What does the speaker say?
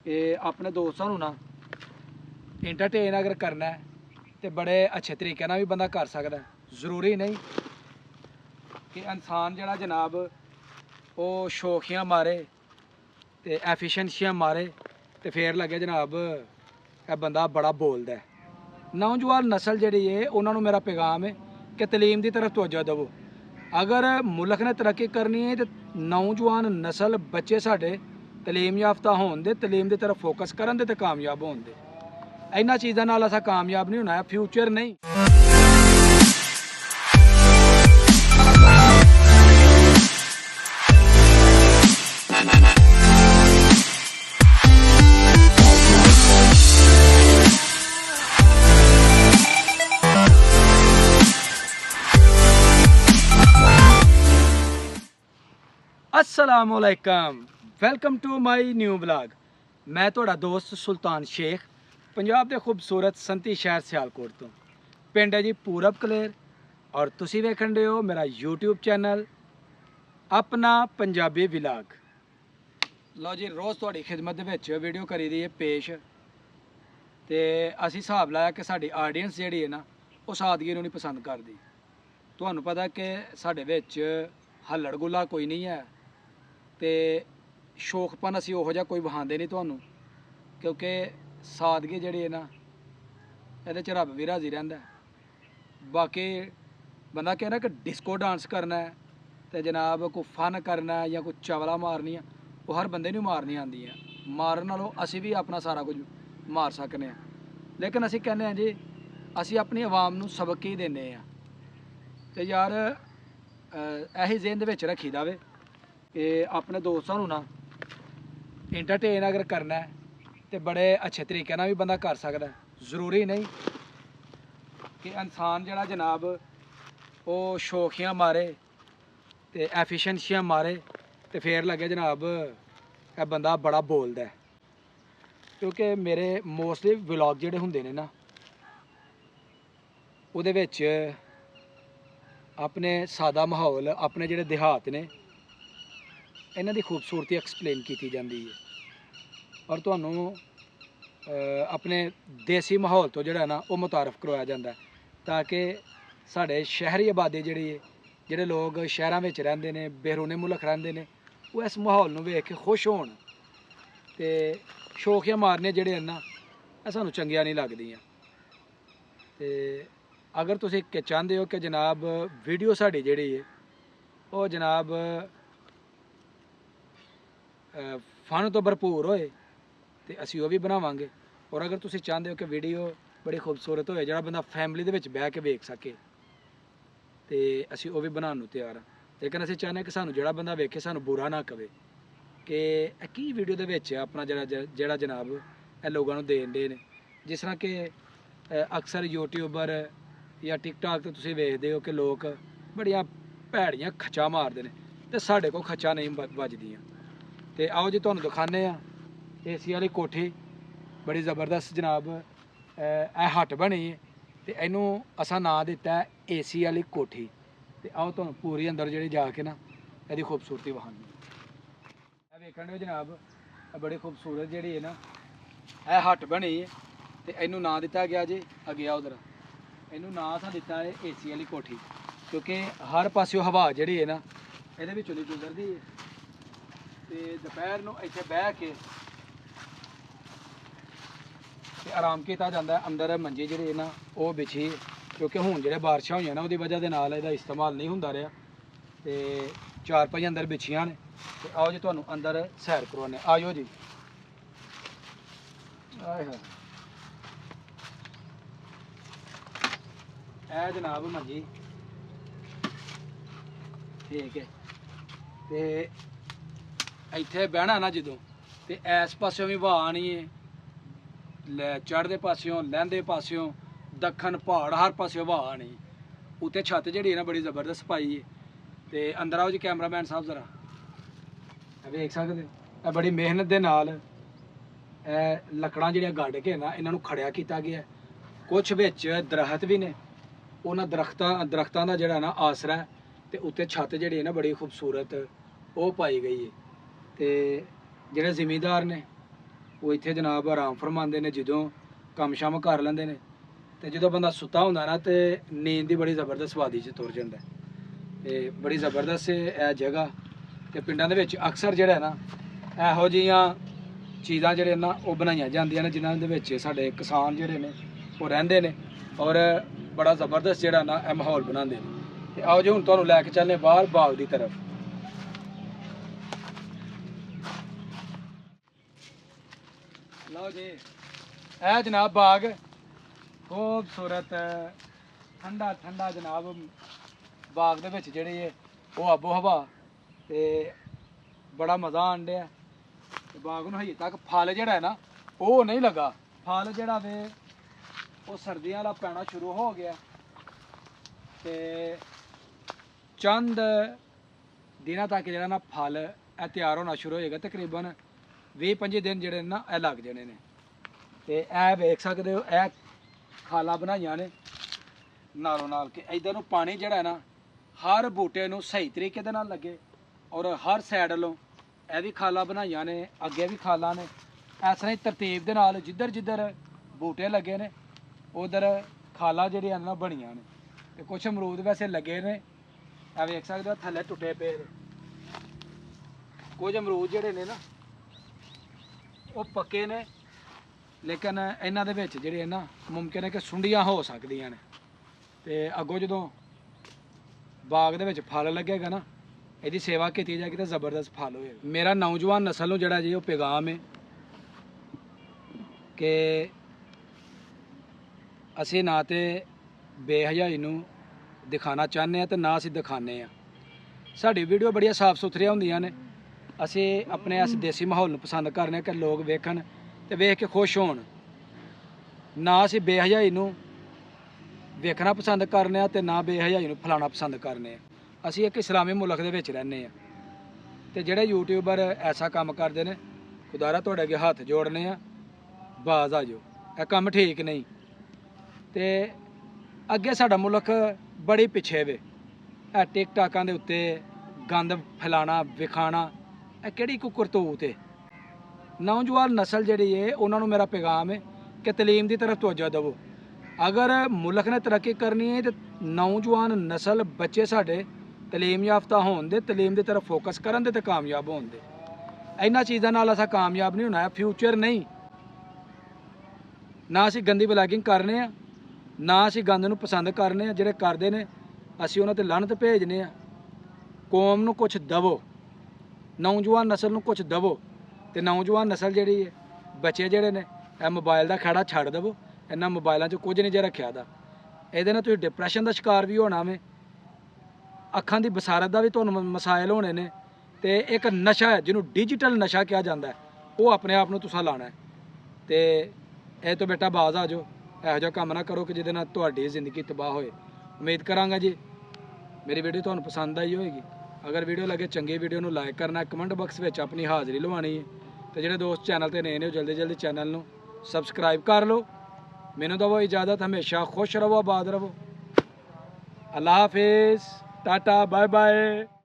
कि अपने दोस्तों ना इंटरटेन अगर करना है तो बड़े अच्छे तरीके नाल भी बंदा कर सकता है। ज़रूरी नहीं कि इंसान जड़ा जनाब वो शौकियां मारे तो एफिशेंसियां मारे तो फिर लगे जनाब यह बंदा बड़ा बोलदा है। नौजवान नस्ल जी है उन्होंने मेरा पैगाम है कि तलीम की तरफ तवज्जो देवो। अगर मुल्क ने तरक्की करनी है तो नौजवान नस्ल बच्चे साढ़े तलीम याफ्ता होने दे, तलीम की तरफ फोकस करन दे ते कामयाब होने दे। इन्हां चीज़ों नाल असां कामयाब नहीं होना है, फ्यूचर नहीं। अस्सलामुअलैकुम, welcome to my new blog. मैं तुहाड़ा दोस्त सुल्तान शेख पंजाब के खूबसूरत संती शहर सियालकोट तो। पिंड है जी पूरब कलेर और तुसी वेखण दे हो मेरा यूट्यूब चैनल अपना पंजाबी व्लॉग। लो जी, रोज़ तुहाड़ी खिदमत दे विच वीडियो करी दी है पेश। तो असी हिसाब लाया कि साडी आडियंस जिहड़ी है ना वो सादगी नूं नहीं पसंद करदी। तुहानूं पता कि साडे विच हल्लड़ गुल्ला कोई नहीं है तो शौकपन असी उहो जिहा कोई वहांदे नहीं तुहानूं, क्योंकि सादगी जिहड़ी है ना इहदे च रब भी राजी रहिंदा है। बाकी बंदा कहना कि डिस्को डांस करना है तो जनाब कोई फन करना है या कोई चवला मारनी है, वो हर बंदे नूं मारनी आंदी है। मारन नालों असी भी अपना सारा कुछ मार सकने हैं, लेकिन असी कहने हैं जी असी अपनी आवाम नूं सबक ही देने हैं। तो यार यही जेहन दे विच रखी जावे कि अपने दोस्तों ना इंटरटेन अगर करना है तो बड़े अच्छे तरीके नाल भी बंदा कर सकता है। ज़रूरी नहीं कि इंसान जड़ा जनाब वो शौकियां मारे तो एफिशेंसियां मारे तो फिर लगे जनाब यह बंदा बड़ा बोलदा है। क्योंकि मेरे मोस्टली व्लॉग जिहड़े हुंदे ने ना उहदे विच अपने सादा माहौल, अपने जिहड़े देहात ने इन्हां दी खूबसूरती एक्सप्लेन की जाती है और तुहानूं अपने देसी माहौल तो जिहड़ा ना वो मुतारफ करवाया जाता है, ताकि साढ़े शहरी आबादी जिहड़ी है, जिहड़े लोग शहरां विच रहिंदे ने, बैरूने मुल्क रहिंदे ने, वो इस माहौल नूं वेख के खुश होण। ते शौकियां मारने जिहड़े ना ये सानूं चंगियां नहीं लगदियां। ते अगर तुसीं चाहते हो कि जनाब वीडियो साड़ी जिहड़ी है वो जनाब फन तो भरपूर होए तो असी वो भी बनावांगे। और अगर तुसीं चाहते हो कि वीडियो बड़ी खूबसूरत होए जिहड़ा बंदा फैमिली दे विच बह के वेख सके तो असी वो भी बनाने नूं तैयार हाँ। लेकिन असी चाहते कि सानूं जिहड़ा बंदा वेखे सानूं बुरा ना कहे कि की वीडियो दे विच अपना जिहड़ा जनाब ये लोगों नूं देण दे ने। जिस तरह कि अक्सर यूट्यूबर या टिकटॉक तो तुसीं वेखदे हो कि लोग बड़ियां भैड़ियां खच्चां मारदे ने ते साढ़े कोल खच्चां नहीं वजदियां। तो आओ जी तुहानूं दिखाने आ एसी वाली कोठी बड़ी ज़बरदस्त जनाब ए हट बनी है तो इनू असा नाम दिता है एसी वाली कोठी। तो आओ तुहानूं पूरी अंदर जी जाके ना यदी खूबसूरती विखाने वेखण दे जनाब बड़ी खूबसूरत जी है ना ए हट बनी है तो इनू नाम दिता गया जी अगे आओ उधर इनू नाम असा दिता है एसी वाली कोठी, क्योंकि हर पासों हवा जी है ना ये नहीं गुजरती है। तो दोपहर नूं इत्थे बह के ते आराम किया जाता है। अंदर मंजी जी है ना वो बिछी, क्योंकि हुण जिहड़े बारिशां होईयां ना उहदी वजह दे नाल इहदा इस्तेमाल नहीं हुंदा रहा। तो चार पाई अंदर बिछियां ने। तो आओ जी तुहानूं अंदर सैर करवाने, आयो जी। आए हाय ए जनाब मंजी ठीक है। तो इत्थे बहना ना जदों तो इस पासों भी हवा आनी है, चढ़ते पासों लैंदे पासों दक्खन पहाड़ हर पासों हवा आनी। उत्ते छत जी ना बड़ी जबरदस्त पाई है। तो अंदर आओ जी कैमरामैन साहब जरा वेख सकते हो बड़ी मेहनत के नाल लकड़ां जिहड़ियां गढ़ के ना इन्हां नूं खड़िया किया गया। कुछ विच दरख्त भी ने, उन्हां दरख्तां का जिहड़ा ना आसरा है तो उत्ते छत जिहड़ी है ना बड़ी खूबसूरत वो पाई गई है। तो जिहड़े जिमीदार ने ਉਹ ਇੱਥੇ ਜਨਾਬ ਆਰਾਮ ਫਰਮਾਉਂਦੇ ਨੇ ਜਦੋਂ ਕੰਮ ਸ਼ਾਮ ਕਰ ਲੈਂਦੇ ਨੇ। ਤੇ ਜਦੋਂ ਬੰਦਾ ਸੁੱਤਾ ਹੁੰਦਾ ਨਾ ਤੇ ਨੀਂਦ ਦੀ ਬੜੀ ਜ਼ਬਰਦਸਤ ਵਾਦੀ 'ਚ ਤੁਰ ਜਾਂਦਾ। ਤੇ ਬੜੀ ਜ਼ਬਰਦਸਤ ਇਹ ਜਗ੍ਹਾ। ਤੇ ਪਿੰਡਾਂ ਦੇ ਵਿੱਚ ਅਕਸਰ ਜਿਹੜਾ ਨਾ ਇਹੋ ਜਿਹੀਆਂ ਚੀਜ਼ਾਂ ਜਿਹੜੇ ਨਾ ਉਹ ਬਣਾਈਆਂ ਜਾਂਦੀਆਂ ਨੇ, ਜਿਨ੍ਹਾਂ ਦੇ ਵਿੱਚ ਸਾਡੇ ਕਿਸਾਨ ਜਿਹੜੇ ਨੇ ਉਹ ਰਹਿੰਦੇ ਨੇ ਔਰ ਬੜਾ ਜ਼ਬਰਦਸਤ ਜਿਹੜਾ ਨਾ ਇਹ ਮਾਹੌਲ ਬਣਾਉਂਦੇ ਨੇ। ਤੇ ਆਓ ਜੀ ਹੁਣ ਤੁਹਾਨੂੰ ਲੈ ਕੇ ਚੱਲਦੇ ਬਾਹਰ ਬਾਗ ਦੀ ਤਰਫ। ਲਓ ਜੀ ਇਹ ਜਨਾਬ ਬਾਗ ਖੂਬਸੂਰਤ ਠੰਡਾ ਠੰਡਾ ਜਨਾਬ। ਬਾਗ ਦੇ ਵਿੱਚ ਜਿਹੜੀ ਉਹ ਆਬੋ ਹਵਾ ਤੇ ਬੜਾ ਮਜ਼ਾ ਆਉਣ ਡਿਆ। ਤੇ ਬਾਗ ਨੂੰ ਹਜੇ ਤੱਕ ਫਲ ਜਿਹੜਾ ਹੈ ਨਾ ਉਹ ਨਹੀਂ ਲੱਗਾ। ਫਲ ਜਿਹੜਾ ਵੇ ਉਹ ਸਰਦੀਆਂ ਵਾਲਾ ਪੈਣਾ ਸ਼ੁਰੂ ਹੋ ਗਿਆ ਤੇ ਚੰਦ ਦਿਨਾਂ ਤੱਕ ਜਿਹੜਾ ਨਾ ਫਲ ਇਹ ਤਿਆਰ ਹੋਣਾ ਸ਼ੁਰੂ ਹੋ ਜਾਏਗਾ। ਤਕਰੀਬਨ 20-25 ਦਿਨ ਜਿਹੜੇ ਨਾ ਇਹ ਲੱਗ ਜਾਣੇ ਨੇ। ਤੇ ਇਹ ਵੇਖ ਸਕਦੇ ਹੋ ਇਹ ਖਾਲਾਂ ਬਣਾਈਆਂ ਨੇ ਨਾਲੋਂ ਨਾਲ ਕਿ ਇੱਧਰ ਨੂੰ ਪਾਣੀ ਜਿਹੜਾ ਹੈ ਨਾ ਹਰ ਬੂਟੇ ਨੂੰ ਸਹੀ ਤਰੀਕੇ ਦੇ ਨਾਲ ਲੱਗੇ ਔਰ ਹਰ ਸਾਈਡ ਵੱਲੋਂ ਇਹ ਵੀ ਖਾਲਾਂ ਬਣਾਈਆਂ ਨੇ, ਅੱਗੇ ਵੀ ਖਾਲਾਂ ਨੇ। ਇਸ ਤਰ੍ਹਾਂ ਹੀ ਤਰਤੀਬ ਦੇ ਨਾਲ ਜਿੱਧਰ ਜਿੱਧਰ ਬੂਟੇ ਲੱਗੇ ਨੇ ਉਧਰ ਖਾਲਾਂ ਜਿਹੜੀਆਂ ਨਾ ਬਣੀਆਂ ਨੇ। ਤੇ ਕੁਛ ਅਮਰੂਦ ਵੈਸੇ ਲੱਗੇ ਨੇ, ਇਹ ਵੇਖ ਸਕਦੇ ਹੋ ਥੱਲੇ ਟੁੱਟੇ ਪਏ ਨੇ। ਕੁਝ ਅਮਰੂਦ ਜਿਹੜੇ ਨੇ ਨਾ ਉਹ ਪੱਕੇ ਨੇ, ਲੇਕਿਨ ਇਹਨਾਂ ਦੇ ਵਿੱਚ ਜਿਹੜੇ ਨਾ ਮੁਮਕਿਨ ਹੈ ਕਿ ਸੁੰਡੀਆਂ ਹੋ ਸਕਦੀਆਂ ਨੇ। ਤੇ ਅੱਗੋਂ ਜਦੋਂ ਬਾਗ ਦੇ ਵਿੱਚ ਫਲ ਲੱਗੇਗਾ ਨਾ ਇਹਦੀ ਸੇਵਾ ਕੀਤੀ ਜਾਏਗੀ ਤਾਂ ਜ਼ਬਰਦਸਤ ਫਲ ਹੋਏਗਾ। ਮੇਰਾ ਨੌਜਵਾਨ ਨਸਲ ਨੂੰ ਜਿਹੜਾ ਜੀ ਉਹ ਪੈਗਾਮ ਹੈ ਕਿ ਅਸੀਂ ਨਾ ਤੇ ਬੇਹਯਾਈ ਨੂੰ ਦਿਖਾਣਾ ਚਾਹੁੰਦੇ ਹਾਂ ਤੇ ਨਾ ਅਸੀਂ ਦਿਖਾਉਂਦੇ ਹਾਂ। ਸਾਡੀ ਵੀਡੀਓ ਬੜੀਆਂ ਸਾਫ਼ ਸੁਥਰੀਆਂ ਹੁੰਦੀਆਂ ਨੇ। ਅਸੀਂ ਆਪਣੇ ਇਸ ਦੇਸੀ ਮਾਹੌਲ ਨੂੰ ਪਸੰਦ ਕਰਨੇ ਹਾਂ ਕਿ ਲੋਕ ਵੇਖਣ ਤੇ ਵੇਖ ਕੇ ਖੁਸ਼ ਹੋਣ। ਨਾ ਅਸੀਂ ਬੇਹਯਾਈ ਨੂੰ ਵੇਖਣਾ ਪਸੰਦ ਕਰਨੇ ਆ ਤੇ ਨਾ ਬੇਹਯਾਈ ਨੂੰ ਫਲਾਣਾ ਪਸੰਦ ਕਰਨੇ ਆ। ਅਸੀਂ ਇੱਕ ਇਸਲਾਮੀ ਮੁਲਕ ਦੇ ਵਿੱਚ ਰਹਿੰਦੇ ਆ ਤੇ ਜਿਹੜੇ ਯੂਟਿਊਬਰ ਐਸਾ ਕੰਮ ਕਰਦੇ ਨੇ ਖੁਦਾਰਾ ਤੁਹਾਡੇ ਅੱਗੇ ਹੱਥ ਜੋੜਨੇ ਆ, ਬਾਜ਼ ਆ ਜਾਓ। ਇਹ ਕੰਮ ਠੀਕ ਨਹੀਂ। ਤੇ ਅੱਗੇ ਸਾਡਾ ਮੁਲਕ ਬੜੀ ਪਿੱਛੇ ਵੇ। ਇਹ ਟਿਕਟਾਕਾਂ ਦੇ ਉੱਤੇ ਗੰਦ ਫੈਲਾਣਾ ਵਿਖਾਣਾ ਇਹ ਕਿਹੜੀ ਕੁਕਰਤੂਤ ਹੈ। ਨੌਜਵਾਨ ਨਸਲ ਜਿਹੜੀ ਹੈ ਉਹਨਾਂ ਨੂੰ ਮੇਰਾ ਪੈਗਾਮ ਹੈ ਕਿ ਤਲੀਮ ਦੀ ਤਰਫ ਤਵੱਜੋ ਦੇਵੋ। ਅਗਰ ਮੁਲਕ ਨੇ ਤਰੱਕੀ ਕਰਨੀ ਹੈ ਤੇ ਨੌਜਵਾਨ ਨਸਲ ਬੱਚੇ ਸਾਡੇ ਤਲੀਮ ਯਾਫਤਾ ਹੋਣ ਦੇ, ਤਲੀਮ ਦੀ ਤਰਫ ਫੋਕਸ ਕਰਨ ਦੇ ਤੇ ਕਾਮਯਾਬ ਹੋਣ ਦੇ। ਇਹਨਾਂ ਚੀਜ਼ਾਂ ਨਾਲ ਅਸਾਂ ਕਾਮਯਾਬ ਨਹੀਂ ਹੋਣਾ। ਫਿਊਚਰ ਨਹੀਂ। ਨਾ ਅਸੀਂ ਗੰਦੀ ਵਲੌਗਿੰਗ ਕਰਨੇ ਆ, ਨਾ ਅਸੀਂ ਗੰਦ ਨੂੰ ਪਸੰਦ ਕਰਨੇ ਆ। ਜਿਹੜੇ ਕਰਦੇ ਨੇ ਅਸੀਂ ਉਹਨਾਂ ਤੇ ਲਾਹਨਤ ਭੇਜਨੇ ਆ। ਕੌਮ ਨੂੰ ਕੁਛ ਦਵੋ, ਨੌਜਵਾਨ ਨਸਲ ਨੂੰ ਕੁਛ ਦਵੋ। ਤੇ ਨੌਜਵਾਨ ਨਸਲ ਜਿਹੜੀ ਹੈ ਬੱਚੇ ਜਿਹੜੇ ਨੇ ਇਹ ਮੋਬਾਈਲ ਦਾ ਖਹਿੜਾ ਛੱਡ ਦੇਵੋ। ਇਹਨਾਂ ਮੋਬਾਈਲਾਂ 'ਚ ਕੁਝ ਨਹੀਂ ਜੇ ਰੱਖਿਆ ਦਾ। ਇਹਦੇ ਨਾਲ ਤੁਸੀਂ ਡਿਪਰੈਸ਼ਨ ਦਾ ਸ਼ਿਕਾਰ ਵੀ ਹੋਣਾ ਵੇ, ਅੱਖਾਂ ਦੀ ਬਸਾਰਤ ਦਾ ਵੀ ਤੁਹਾਨੂੰ ਮਸਾਇਲ ਹੋਣੇ ਨੇ। ਤੇ ਇੱਕ ਨਸ਼ਾ ਹੈ ਜਿਹਨੂੰ ਡਿਜੀਟਲ ਨਸ਼ਾ ਕਿਹਾ ਜਾਂਦਾ ਹੈ, ਉਹ ਆਪਣੇ ਆਪ ਨੂੰ ਤੁਸੀਂ ਲਾਣਾ ਹੈ। ਤੇ ਇਹ ਤੋਂ ਬੇਟਾ ਬਾਜ਼ ਆ ਜਾਓ। ਇਹੋ ਜਿਹਾ ਕੰਮ ਨਾ ਕਰੋ ਕਿ ਜਿਹਦੇ ਨਾਲ ਤੁਹਾਡੀ ਜ਼ਿੰਦਗੀ ਤਬਾਹ ਹੋਏ। ਉਮੀਦ ਕਰਾਂਗਾ ਜੀ ਮੇਰੀ ਵੀਡੀਓ ਤੁਹਾਨੂੰ ਪਸੰਦ ਆਈ ਹੋਏਗੀ। ਅਗਰ ਵੀਡੀਓ ਲੱਗੇ ਚੰਗੀ ਵੀਡੀਓ ਨੂੰ ਲਾਈਕ ਕਰਨਾ, ਕਮੈਂਟ ਬਾਕਸ ਵਿੱਚ ਆਪਣੀ ਹਾਜ਼ਰੀ ਲਵਾਉਣੀ ਹੈ। ਤੇ ਜਿਹੜੇ ਦੋਸਤ ਚੈਨਲ ਤੇ ਨਏ ਨੇ ਉਹ ਜਲਦੀ ਜਲਦੀ ਚੈਨਲ ਨੂੰ ਸਬਸਕ੍ਰਾਈਬ ਕਰ ਲਓ। ਮੈਨੂੰ ਦਵੋ ਇਜਾਜ਼ਤ। ਹਮੇਸ਼ਾ ਖੁਸ਼ ਰਹੋ, ਆਬਾਦ ਰਹੋ। ਅੱਲਾ ਹਾਫਿਜ਼, टाटा, बाय बाय।